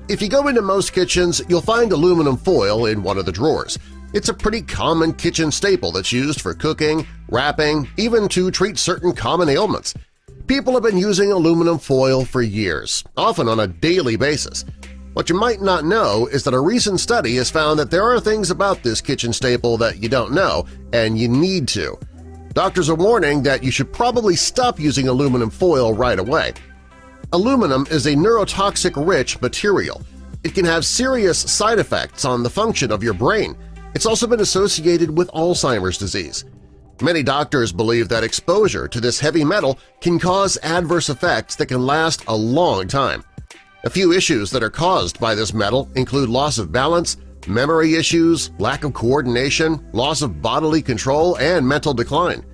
If you go into most kitchens, you'll find aluminum foil in one of the drawers. It's a pretty common kitchen staple that's used for cooking, wrapping, even to treat certain common ailments. People have been using aluminum foil for years, often on a daily basis. What you might not know is that a recent study has found that there are things about this kitchen staple that you don't know, and you need to. Doctors are warning that you should probably stop using aluminum foil right away. Aluminum is a neurotoxic-rich material. It can have serious side effects on the function of your brain. It's also been associated with Alzheimer's disease. Many doctors believe that exposure to this heavy metal can cause adverse effects that can last a long time. A few issues that are caused by this metal include loss of balance, memory issues, lack of coordination, loss of bodily control, and mental decline.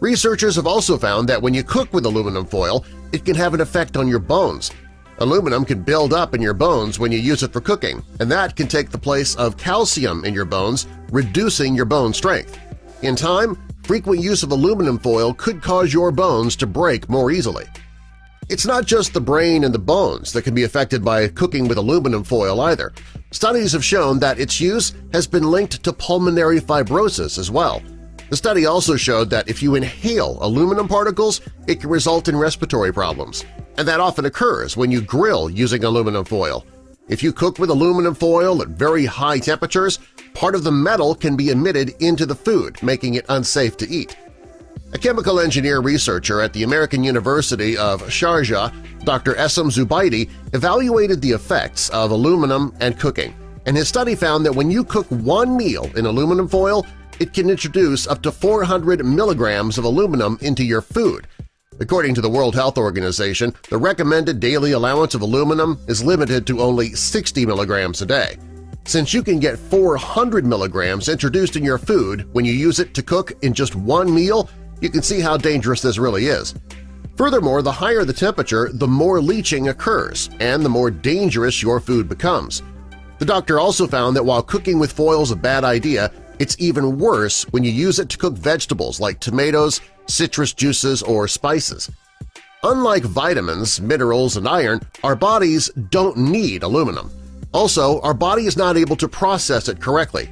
Researchers have also found that when you cook with aluminum foil, it can have an effect on your bones. Aluminum can build up in your bones when you use it for cooking, and that can take the place of calcium in your bones, reducing your bone strength. In time, frequent use of aluminum foil could cause your bones to break more easily. It's not just the brain and the bones that can be affected by cooking with aluminum foil either. Studies have shown that its use has been linked to pulmonary fibrosis as well. The study also showed that if you inhale aluminum particles, it can result in respiratory problems, and that often occurs when you grill using aluminum foil. If you cook with aluminum foil at very high temperatures, part of the metal can be emitted into the food, making it unsafe to eat. A chemical engineer researcher at the American University of Sharjah, Dr. Essam Zubaidi, evaluated the effects of aluminum and cooking, and his study found that when you cook one meal in aluminum foil, it can introduce up to 400 milligrams of aluminum into your food. According to the World Health Organization, the recommended daily allowance of aluminum is limited to only 60 milligrams a day. Since you can get 400 milligrams introduced in your food when you use it to cook in just one meal, you can see how dangerous this really is. Furthermore, the higher the temperature, the more leaching occurs and the more dangerous your food becomes. The doctor also found that while cooking with foil is a bad idea, it's even worse when you use it to cook vegetables like tomatoes, citrus juices, or spices. Unlike vitamins, minerals, and iron, our bodies don't need aluminum. Also, our body is not able to process it correctly.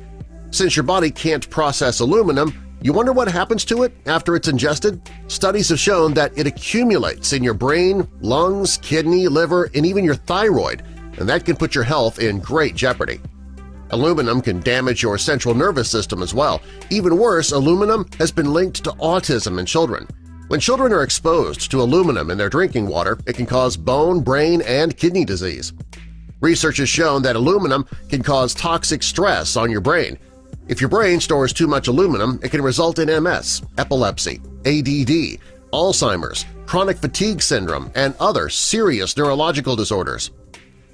Since your body can't process aluminum, you wonder what happens to it after it's ingested? Studies have shown that it accumulates in your brain, lungs, kidney, liver, and even your thyroid, and that can put your health in great jeopardy. Aluminum can damage your central nervous system as well. Even worse, aluminum has been linked to autism in children. When children are exposed to aluminum in their drinking water, it can cause bone, brain, and kidney disease. Research has shown that aluminum can cause toxic stress on your brain. If your brain stores too much aluminum, it can result in MS, epilepsy, ADD, Alzheimer's, chronic fatigue syndrome, and other serious neurological disorders.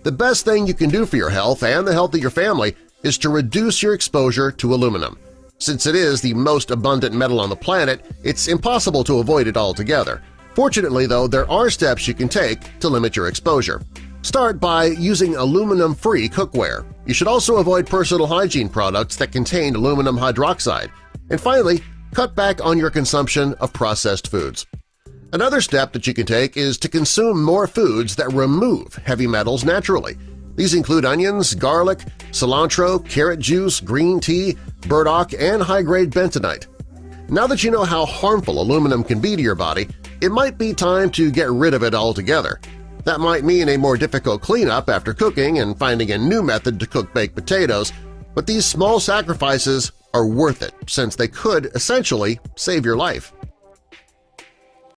The best thing you can do for your health and the health of your family is to reduce your exposure to aluminum. Since it is the most abundant metal on the planet, it's impossible to avoid it altogether. Fortunately, though, there are steps you can take to limit your exposure. Start by using aluminum-free cookware. You should also avoid personal hygiene products that contain aluminum hydroxide. And finally, cut back on your consumption of processed foods. Another step that you can take is to consume more foods that remove heavy metals naturally. These include onions, garlic, cilantro, carrot juice, green tea, burdock, and high-grade bentonite. Now that you know how harmful aluminum can be to your body, it might be time to get rid of it altogether. That might mean a more difficult cleanup after cooking and finding a new method to cook baked potatoes, but these small sacrifices are worth it since they could essentially save your life.